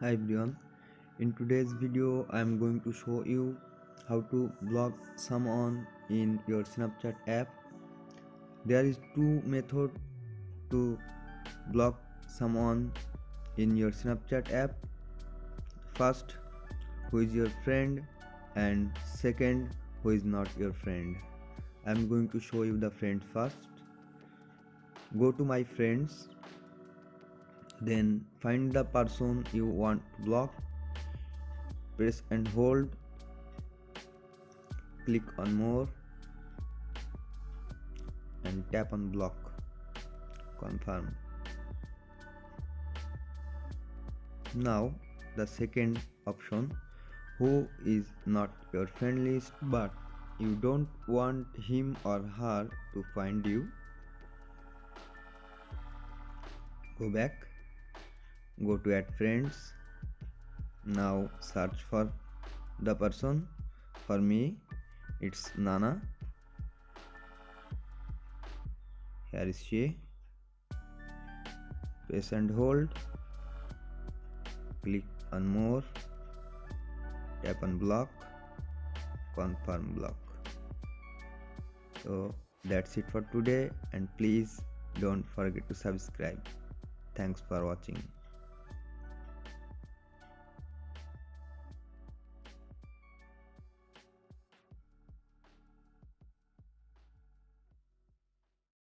Hi everyone, in today's video I am going to show you how to block someone in your Snapchat app. There is two methods to block someone in your Snapchat app. First, who is your friend, and second, who is not your friend. I am going to show you the friend first. Go to my friends, then find the person you want to block. Press and hold, click on more and tap on block. Confirm. Now the second option, who is not your friend list but you don't want him or her to find you. Go back, go to add friends. Now search for the person. For me it's Nana. Here is she. Press and hold, click on more, tap on block, confirm block. So that's it for today, and please don't forget to subscribe. Thanks for watching.